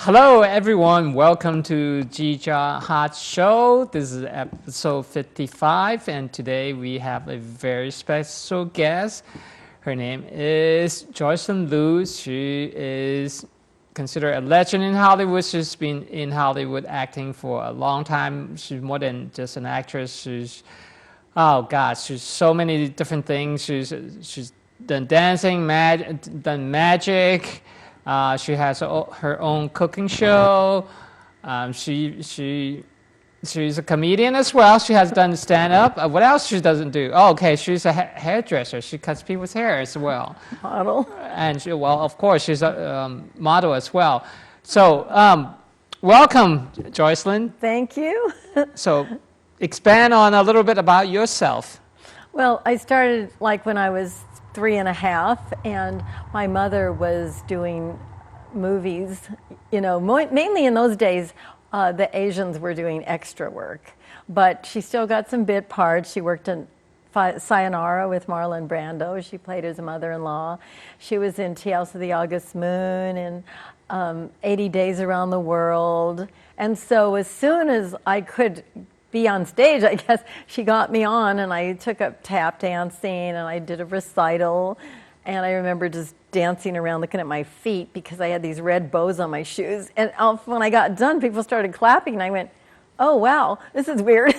Hello, everyone. Welcome to Zelle Hot Show. This is episode 55, and today we have a very special guest. Her name is Joycelyne Lew. She is considered a legend in Hollywood. She's been in Hollywood acting for a long time. She's more than just an actress. She's so many different things. She's done dancing, done magic. She has her own cooking show. She's a comedian as well. She has done stand-up. What else she doesn't do? Oh, okay, she's a hairdresser. She cuts people's hair as well. Model. And of course, she's a model as well. So, welcome, Joycelyne. Thank you. So, expand on a little bit about yourself. Well, I started like when I was 3.5, and my mother was doing movies. You know, mainly in those days, the Asians were doing extra work, but she still got some bit parts. She worked in Sayonara with Marlon Brando. She played his mother-in-law. She was in Tales of the August Moon and 80 Days Around the World. And so as soon as I could be on stage, I guess, she got me on, and I took up tap dancing, and I did a recital, and I remember just dancing around looking at my feet because I had these red bows on my shoes. And when I got done, people started clapping, and I went, oh, wow, this is weird.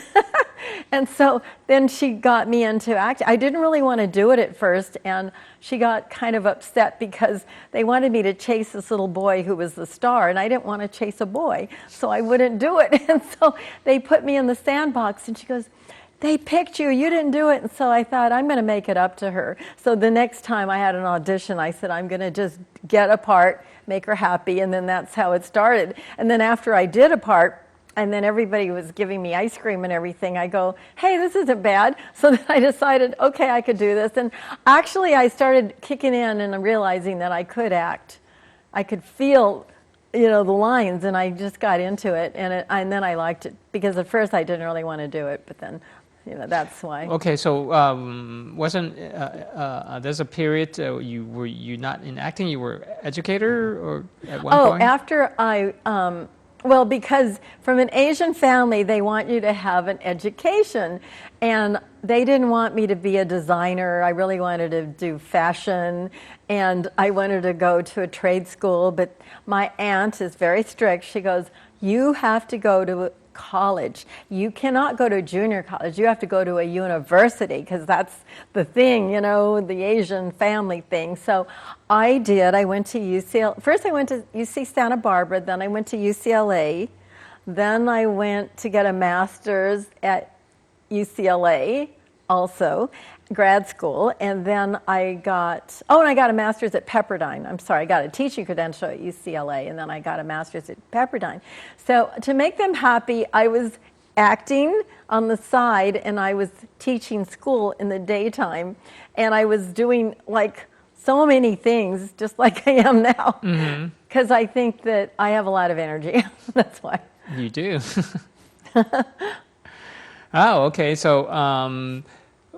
And so then she got me into acting. I didn't really want to do it at first, and she got kind of upset because they wanted me to chase this little boy who was the star, and I didn't want to chase a boy, so I wouldn't do it. And so they put me in the sandbox, and she goes, they picked you, you didn't do it. And so I thought, I'm going to make it up to her. So the next time I had an audition, I said, I'm going to just get a part, make her happy, and then that's how it started. And then after I did a part, and then everybody was giving me ice cream and everything, I go, hey, this isn't bad. So then I decided, okay, I could do this. And actually, I started kicking in and realizing that I could act. I could feel, the lines, and I just got into it. And then I liked it, because at first I didn't really want to do it, but then, that's why. Okay, so wasn't there's a period you were not in acting? You were educator, or at one point? Oh, after I. Well, because from an Asian family, they want you to have an education, and they didn't want me to be a designer. I really wanted to do fashion, and I wanted to go to a trade school, but my aunt is very strict. She goes, you have to go to college. You cannot go to junior college. You have to go to a university, because that's the thing, the Asian family thing. So I did. I went to UCLA. First I went to UC Santa Barbara, then I went to UCLA. Then I went to get a master's at UCLA also, grad school, and then I got a master's at Pepperdine. I'm sorry, I got a teaching credential at UCLA, and then I got a master's at Pepperdine. So to make them happy, I was acting on the side, and I was teaching school in the daytime, and I was doing like so many things, just like I am now, because I think that I have a lot of energy. That's why. You do. Oh, okay. So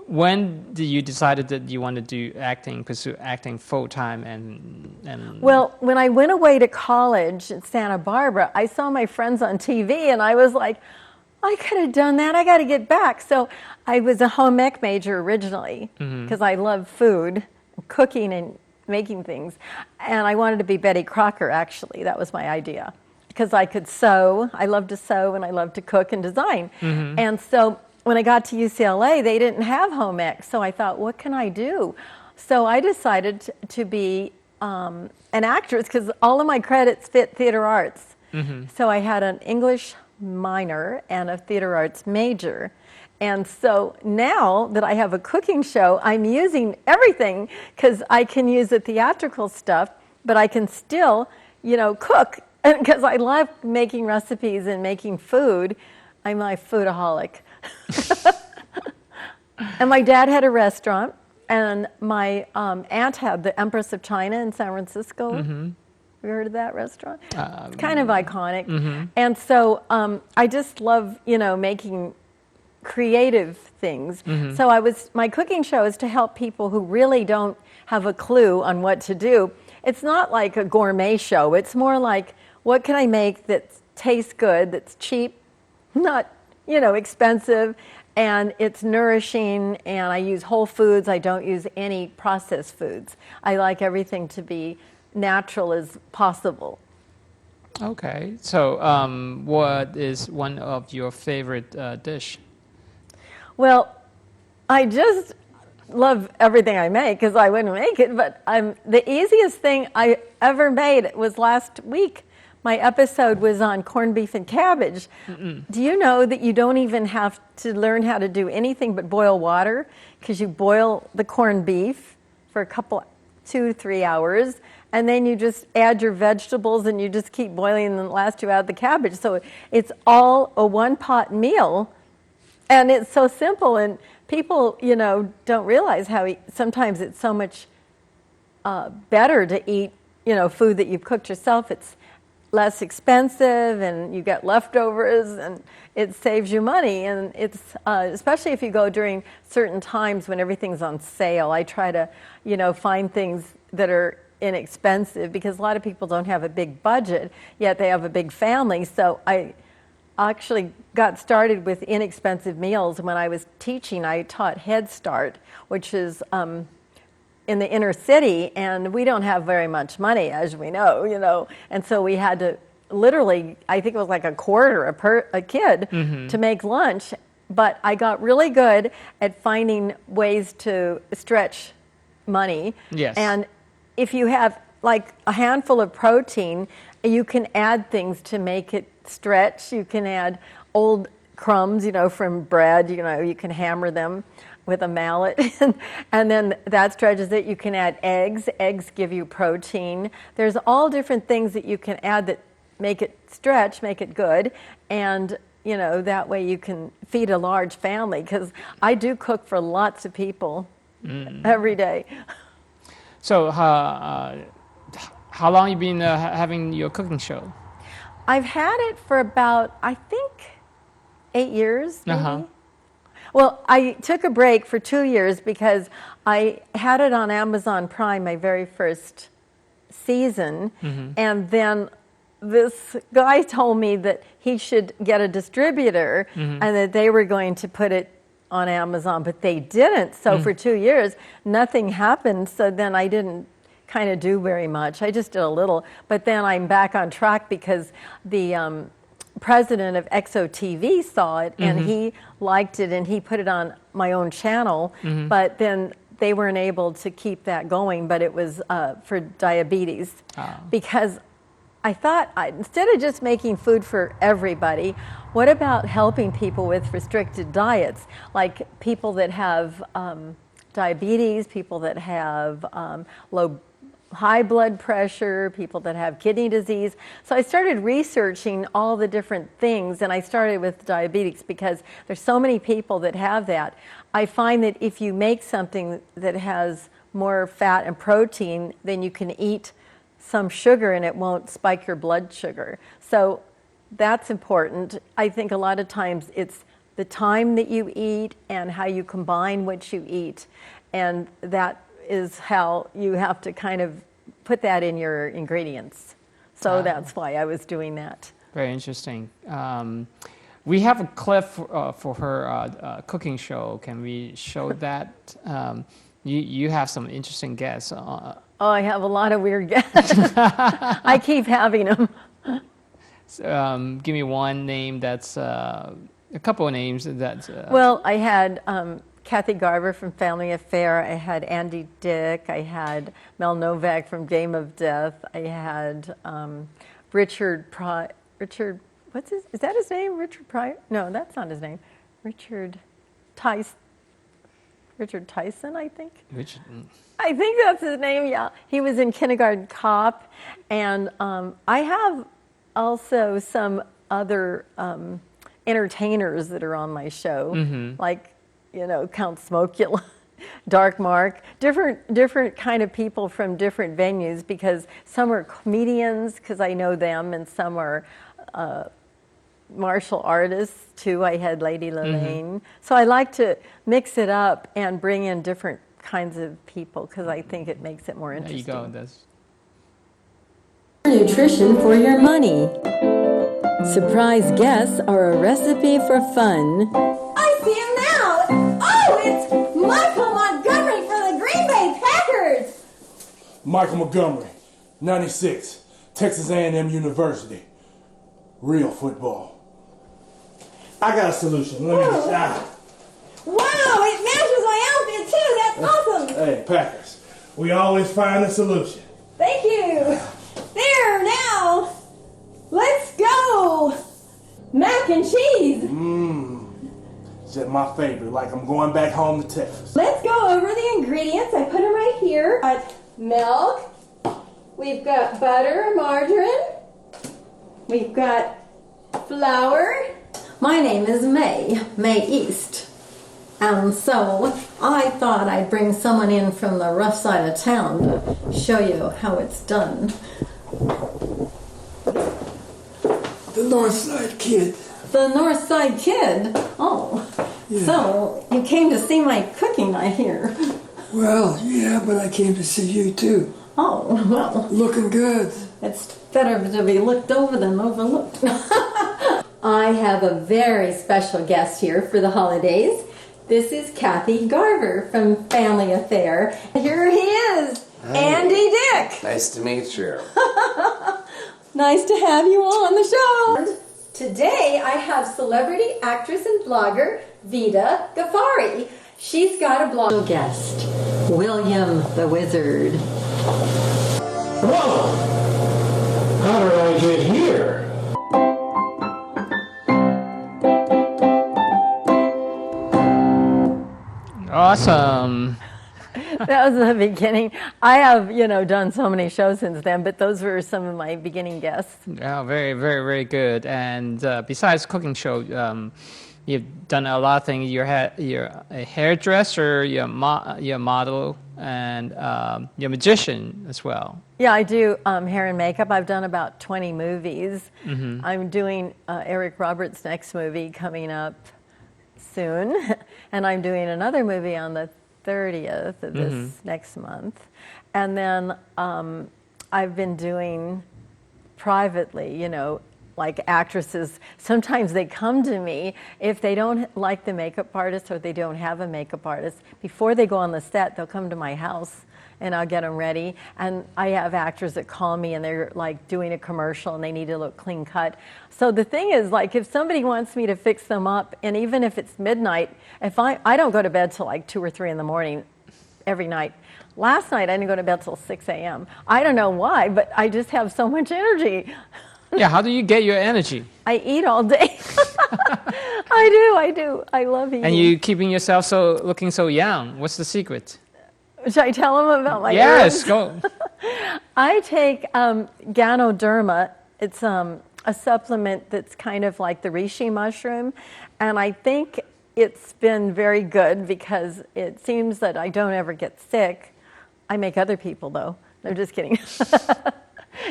when did you decided that you wanted to pursue acting full time and? Well, when I went away to college in Santa Barbara, I saw my friends on TV, and I was like, I could have done that. I got to get back. So I was a home ec major originally, because I love food, cooking, and making things. And I wanted to be Betty Crocker, actually. That was my idea, because I could sew. I love to sew, and I love to cook and design. And so when I got to UCLA, they didn't have home ec. So I thought, what can I do? So I decided to be an actress, because all of my credits fit theater arts. So I had an English minor and a theater arts major. And so now that I have a cooking show, I'm using everything, because I can use the theatrical stuff, but I can still, cook, because I love making recipes and making food. I'm a foodaholic. And my dad had a restaurant, and my aunt had the Empress of China in San Francisco. Have you heard of that restaurant? It's kind of iconic. And so I just love, making creative things. So my cooking show is to help people who really don't have a clue on what to do. It's not like a gourmet show. It's more like, what can I make that tastes good, that's cheap, not, expensive, and it's nourishing, and I use whole foods. I don't use any processed foods. I like everything to be natural as possible. Okay. So, what is one of your favorite dish? Well, I just love everything I make because I wouldn't make it, but the easiest thing I ever made was last week. My episode was on corned beef and cabbage. Do you know that you don't even have to learn how to do anything but boil water? Because you boil the corned beef for a couple, 2 to 3 hours, and then you just add your vegetables and you just keep boiling, and the last you add the cabbage. So it's all a one-pot meal, and it's so simple. And people, don't realize how sometimes it's so much better to eat, food that you've cooked yourself. It's less expensive, and you get leftovers, and it saves you money. And it's especially if you go during certain times when everything's on sale. I try to, find things that are inexpensive, because a lot of people don't have a big budget, yet they have a big family. So I actually got started with inexpensive meals. When I was teaching, I taught Head Start, which is in the inner city, and we don't have very much money, as we know, and so we had to literally, I think it was like a quarter a kid to make lunch. But I got really good at finding ways to stretch money. Yes. And if you have like a handful of protein, you can add things to make it stretch. You can add old crumbs, from bread, you can hammer them with a mallet, and then that stretches it. You can add eggs. Eggs give you protein. There's all different things that you can add that make it stretch, make it good, and that way you can feed a large family, because I do cook for lots of people every day. So, how long you been having your cooking show? I've had it for about, I think, 8 years, maybe. Well, I took a break for 2 years because I had it on Amazon Prime my very first season, and then this guy told me that he should get a distributor and that they were going to put it on Amazon, but they didn't. So for 2 years, nothing happened. So then I didn't kind of do very much. I just did a little, but then I'm back on track because the president of XOTV saw it and he liked it, and he put it on my own channel, but then they weren't able to keep that going, but it was for diabetes. Because I thought, instead of just making food for everybody, what about helping people with restricted diets, like people that have diabetes, people that have high blood pressure, people that have kidney disease. So I started researching all the different things, and I started with diabetes because there's so many people that have that. I find that if you make something that has more fat and protein, then you can eat some sugar and it won't spike your blood sugar. So that's important. I think a lot of times it's the time that you eat and how you combine what you eat, and that is how you have to kind of put that in your ingredients. So that's why I was doing that. Very interesting. We have a clip for her cooking show. Can we show that? You have some interesting guests. Oh, I have a lot of weird guests. I keep having them. Give me one name that's a couple of names that's. Well, I had Kathy Garver from Family Affair. I had Andy Dick. I had Mel Novak from Game of Death. I had Richard, is that his name? Richard Pryor? No, that's not his name. Richard Tyson, I think. Richard. I think that's his name, yeah. He was in Kindergarten Cop. And I have also some other entertainers that are on my show, like, Count Smokula, Dark Mark, different kind of people from different venues, because some are comedians, because I know them, and some are martial artists too. I had Lady Lelaine. So I like to mix it up and bring in different kinds of people, because I think it makes it more interesting. There you go. Nutrition for your money. Surprise guests are a recipe for fun. I see him now. Oh, it's Michael Montgomery for the Green Bay Packers. Michael Montgomery, 96, Texas A&M University. Real football. I got a solution. Let me Wow, it matches my outfit too. That's awesome. Hey, Packers, we always find a solution. Thank you. There, now. Let's go. Mac and cheese. It's my favorite, like I'm going back home to Texas. Let's go over the ingredients. I put them right here. Milk. We've got butter, margarine. We've got flour. My name is May East. And so I thought I'd bring someone in from the rough side of town to show you how it's done. The North Side Kid. The North Side Kid? Oh, Yeah. So you came to see my cooking, I hear. Well, yeah, but I came to see you too. Oh, well, Looking good. it's better to be looked over than overlooked. I have a very special guest here for the holidays. This is Kathy Garver from Family Affair. Here he is, Andy Dick. Nice to meet you. Nice to have you on the show. Today I have celebrity actress and blogger Vida Ghaffari. She's got a blog. Guest, William the Wizard. Whoa! How did I get here? Awesome. That was the beginning. I have, done so many shows since then, but those were some of my beginning guests. Yeah, very, very, very good. And besides cooking show, you've done a lot of things. You're a hairdresser, you're a model, and you're a magician as well. Yeah, I do hair and makeup. I've done about 20 movies. I'm doing Eric Roberts' next movie coming up soon, and I'm doing another movie on the 30th of this next month. And then I've been doing privately, like actresses, sometimes they come to me if they don't like the makeup artist or they don't have a makeup artist. Before they go on the set, they'll come to my house and I'll get them ready. And I have actors that call me and they're like doing a commercial and they need to look clean cut. So the thing is, like, if somebody wants me to fix them up, and even if it's midnight, if I don't go to bed till like 2 or 3 in the morning every night. Last night I didn't go to bed till 6 a.m. I don't know why, but I just have so much energy. Yeah, how do you get your energy? I eat all day. I do. I love eating. And you keeping yourself looking so young. What's the secret? Should I tell them about my Yes, herbs? go. I take Ganoderma. It's a supplement that's kind of like the reishi mushroom. And I think it's been very good because it seems that I don't ever get sick. I make other people, though. No, just kidding.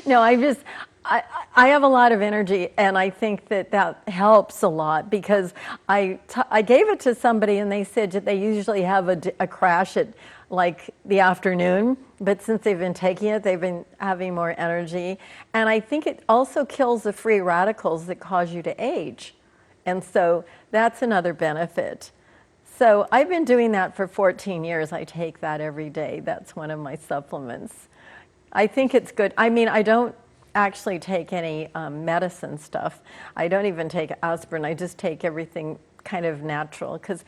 No, I have a lot of energy, and I think that helps a lot because I gave it to somebody, and they said that they usually have a crash at like the afternoon, but since they've been taking it, they've been having more energy. And I think it also kills the free radicals that cause you to age. And so that's another benefit. So I've been doing that for 14 years. I take that every day. That's one of my supplements. I think it's good. I mean, I don't actually take any medicine stuff. I don't even take aspirin. I just take everything kind of natural because,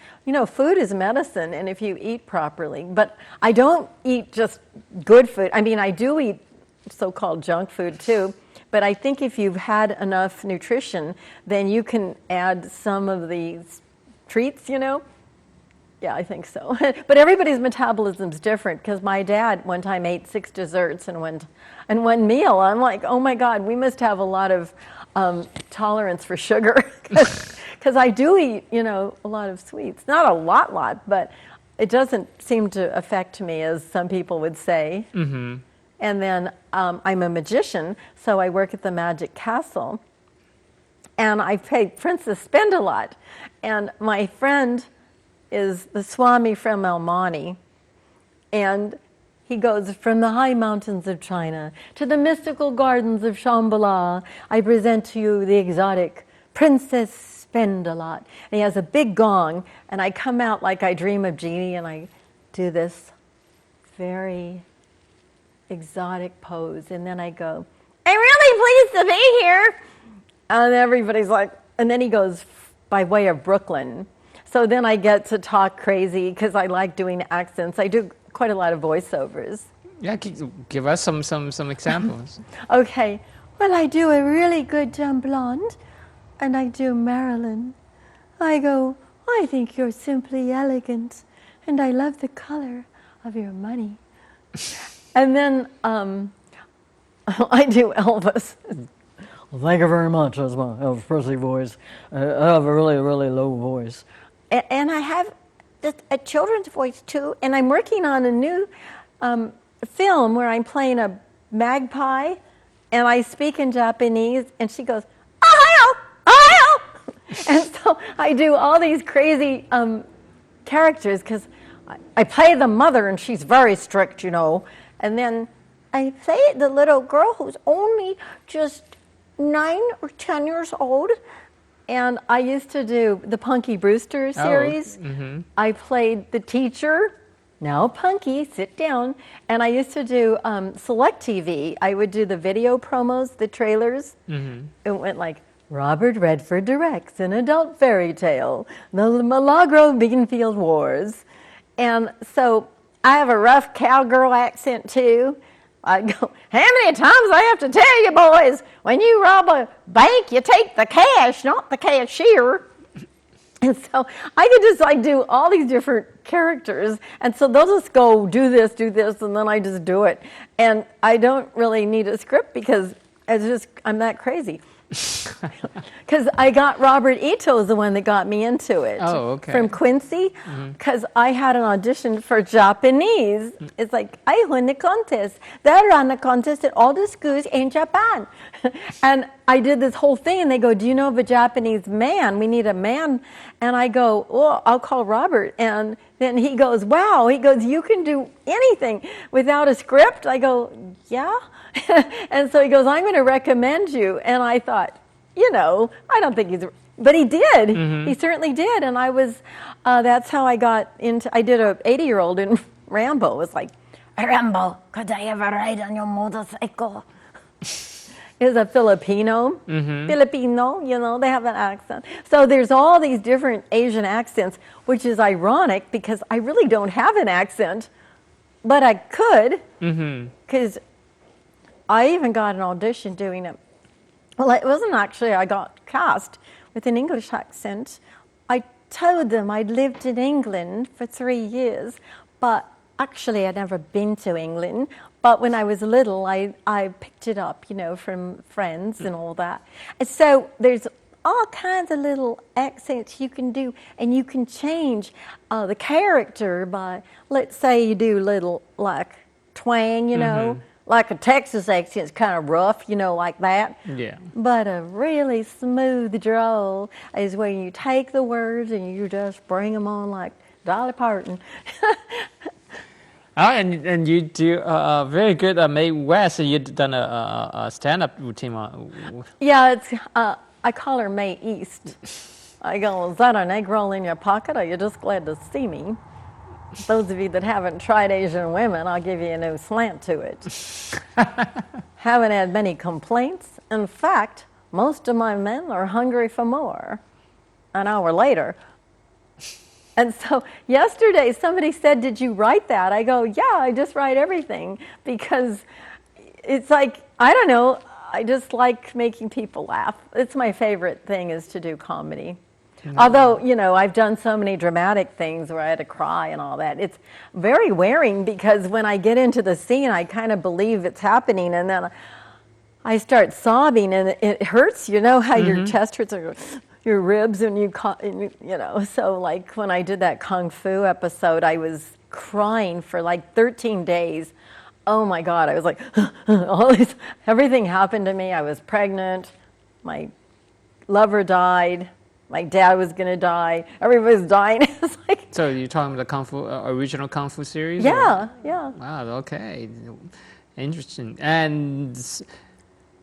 food is medicine, and if you eat properly. But I don't eat just good food. I mean, I do eat so-called junk food too, but I think if you've had enough nutrition, then you can add some of these treats, Yeah, I think so. But everybody's metabolism's different because my dad one time ate 6 desserts in one meal. I'm like, oh my God, we must have a lot of tolerance for sugar because I do eat, a lot of sweets. Not a lot, but it doesn't seem to affect me as some people would say. Mm-hmm. And then I'm a magician, so I work at the Magic Castle, and I pay Princess Spend-A-Lot. And my friend is the Swami from El Monte, and He goes, from the high mountains of China to the mystical gardens of Shambhala, I present to you the exotic Princess Spend-A-Lot. And he has a big gong, and I come out like I dream of Jeannie, and I do this very exotic pose. And then I go, I'm really pleased to be here. And everybody's like, and then he goes, by way of Brooklyn. So then I get to talk crazy because I like doing accents. I do quite a lot of voiceovers. Yeah, give us some examples. Okay, well, I do a really good John Blonde, and I do Marilyn. I go, I think you're simply elegant, and I love the color of your money. And then I do Elvis. Well, thank you very much. That's my Elvis Presley voice. I have a really, really low voice. And I have a children's voice too, and I'm working on a new film where I'm playing a magpie, and I speak in Japanese, and she goes, Ohio! Ohio! And so I do all these crazy characters, because I play the mother, and she's very strict, you know, and then I play the little girl who's only just 9 or 10 years old. And I used to do the Punky Brewster series. I played the teacher, now Punky, sit down. And I used to do Select TV. I would do the video promos, the trailers. It went like, Robert Redford directs an adult fairy tale, The Milagro Beanfield Wars. And so I have a rough cowgirl accent too. I go, how many times I have to tell you boys, when you rob a bank, you take the cash, not the cashier. And so I could just like do all these different characters. And so they'll just go, do this, and then I just do it. And I don't really need a script because I'm that crazy. Because I got Robert Ito is the one that got me into it. Oh, okay. From Quincy, because I had an audition for Japanese. It's like, I won the contest. They run the contest at all the schools in Japan. And I did this whole thing, and they go, do you know of a Japanese man? We need a man. And I go, oh, I'll call Robert. And then he goes, wow. He goes, you can do anything without a script? I go, yeah. And so he goes, I'm going to recommend you. And I thought, you know, I don't think but he did. He certainly did. And I was, that's how I got into, I did a 80-year-old in Rambo. It was like, Rambo, could I ever ride on your motorcycle? It was a Filipino, you know, they have an accent. So there's all these different Asian accents, which is ironic because I really don't have an accent, but I could, because I even got an audition doing it. Well, it wasn't actually, I got cast with an English accent. I told them I'd lived in England for 3 years, but actually I'd never been to England. But when I was little, I picked it up, you know, from friends and all that. And so there's all kinds of little accents you can do, and you can change the character by, let's say you do little, like, twang, you know, like a Texas accent's kind of rough, you know, like that. Yeah. But a really smooth drawl is when you take the words and you just bring them on like Dolly Parton. And you do very good Mae West. You've done a stand-up routine. Yeah, it's I call her Mae East. I go, is that an egg roll in your pocket, or you're just glad to see me? Those of you that haven't tried Asian women, I'll give you a new slant to it. Haven't had many complaints. In fact, most of my men are hungry for more. An hour later. And so yesterday somebody said, did you write that? I go, yeah, I just write everything, because it's like, I don't know, I just like making people laugh. It's my favorite thing, is to do comedy. Although, you know, I've done so many dramatic things where I had to cry and all that. It's very wearing, because when I get into the scene, I kind of believe it's happening, and then I start sobbing, and it hurts. You know how your chest hurts, or your ribs, and you know. So like when I did that Kung Fu episode, I was crying for like 13 days. Oh my God, I was like, everything happened to me. I was pregnant. My lover died. My dad was going to die. Everybody was dying. It's like, So you're talking about the Kung Fu, original Kung Fu series? Yeah, yeah. Wow, okay. Interesting. And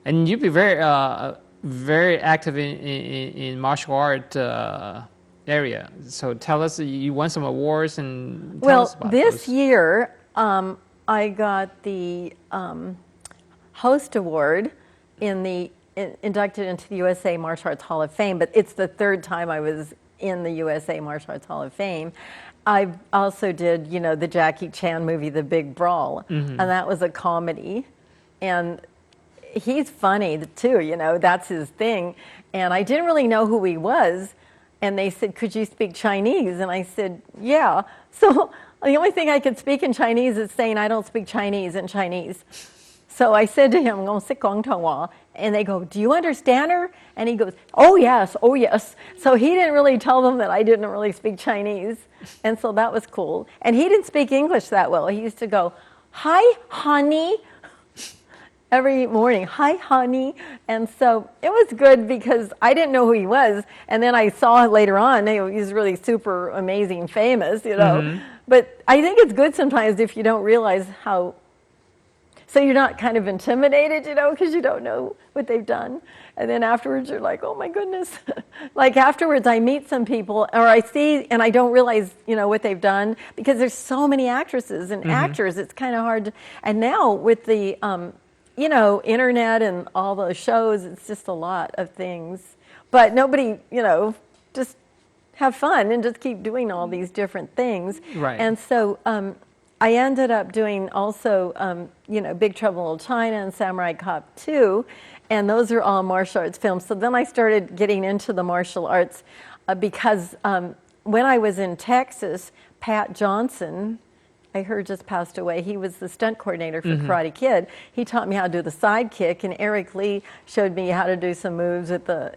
you'd be very active in martial art area. So tell us, you won some awards and tell us about this those. year I got the host award inducted into the USA Martial Arts Hall of Fame, but it's the third time I was in the USA Martial Arts Hall of Fame. I also did, the Jackie Chan movie, The Big Brawl, and that was a comedy. And he's funny too, that's his thing. And I didn't really know who he was. And they said, could you speak Chinese? And I said, yeah. So the only thing I could speak in Chinese is saying I don't speak Chinese in Chinese. So I said to him, and they go, do you understand her? And he goes, oh yes, oh yes. So he didn't really tell them that I didn't really speak Chinese. And so that was cool. And he didn't speak English that well. He used to go, hi, honey, every morning, hi, honey. And so it was good because I didn't know who he was. And then I saw later on, he's really super amazing, famous, But I think it's good sometimes if you don't realize how. So you're not kind of intimidated, because you don't know what they've done. And then afterwards, you're like, oh my goodness. Like afterwards, I meet some people, or I see, and I don't realize, what they've done, because there's so many actresses and actors, it's kind of hard to, and now with the, internet and all those shows, it's just a lot of things. But nobody, just have fun and just keep doing all these different things. Right. And so, I ended up doing also, Big Trouble in Little China and Samurai Cop 2, and those are all martial arts films. So then I started getting into the martial arts because when I was in Texas, Pat Johnson, I heard just passed away. He was the stunt coordinator for Karate Kid. He taught me how to do the side kick, and Eric Lee showed me how to do some moves with the,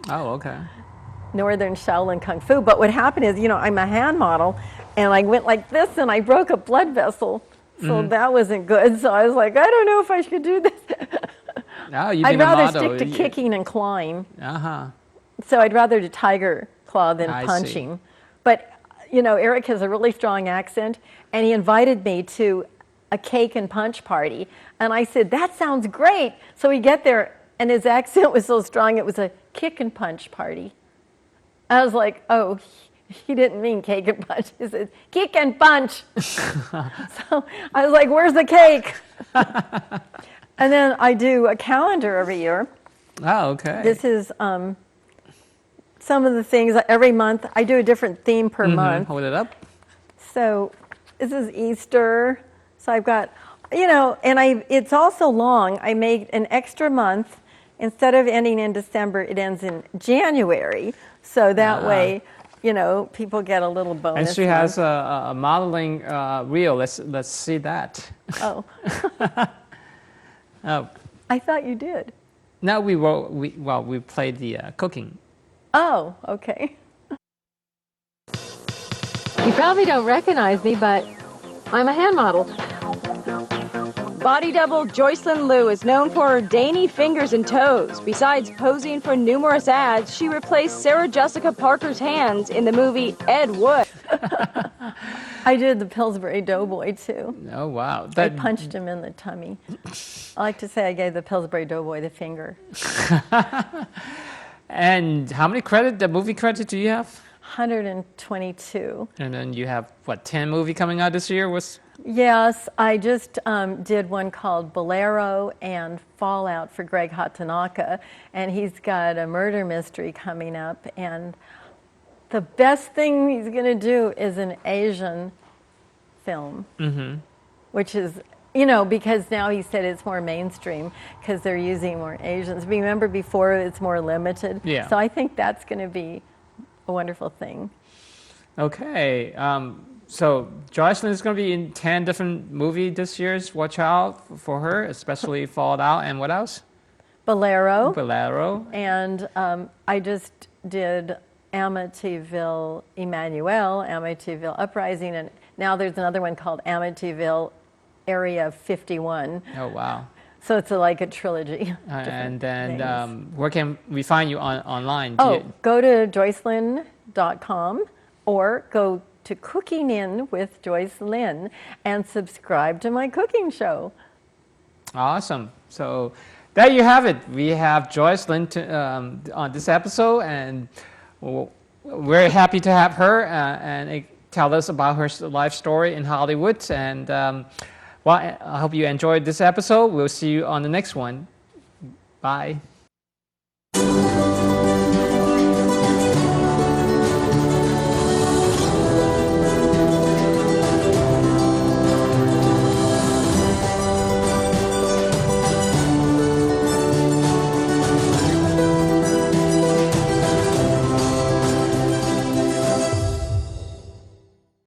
Oh, okay. Northern Shaolin Kung Fu. But what happened is, I'm a hand model, and I went like this, and I broke a blood vessel. So that wasn't good. So I was like, I don't know if I should do this. Oh, you've I'd been a rather model. stick to kicking and clawing. Uh-huh. So I'd rather do tiger claw than I see. punching. But, Eric has a really strong accent, and he invited me to a cake and punch party. And I said, that sounds great. So we get there, and his accent was so strong, it was a kick and punch party. I was like, oh, he didn't mean cake and punch. He said, kick and punch. So I was like, where's the cake? And then I do a calendar every year. Oh, okay. This is some of the things. Every month, I do a different theme per month. Hold it up. So this is Easter. So I've got, and it's also long. I make an extra month. Instead of ending in December, it ends in January. So that way, people get a little bonus. And she has a modeling reel. Let's see that. Oh. Oh. I thought you did. No, we played the cooking. Oh, okay. You probably don't recognize me, but I'm a hand model. Body double Joycelyne Lew is known for her dainty fingers and toes. Besides posing for numerous ads, she replaced Sarah Jessica Parker's hands in the movie Ed Wood. I did the Pillsbury Doughboy, too. Oh, wow. I punched him in the tummy. I like to say I gave the Pillsbury Doughboy the finger. And how many movie credits do you have? 122. And then you have, 10 movie coming out this year? Yes, I just did one called Bolero and Fallout for Greg Hatanaka, and he's got a murder mystery coming up, and the best thing he's going to do is an Asian film, which is, because now he said it's more mainstream because they're using more Asians. Remember before it's more limited? Yeah. So I think that's going to be a wonderful thing. Okay. So Joycelyne is going to be in 10 different movies this year. Watch out for her, especially Fallout. And what else? Bolero. And I just did Amityville Emmanuel, Amityville Uprising, and now there's another one called Amityville Area 51. Oh, wow. So it's like a trilogy. And then where can we find you online? Go to joycelyne.com, or go to Cooking In with Joycelyne and subscribe to my cooking show. Awesome. So there you have it. We have Joycelyne on this episode, and we're happy to have her and tell us about her life story in Hollywood. And well, I hope you enjoyed this episode. We'll see you on the next one. Bye.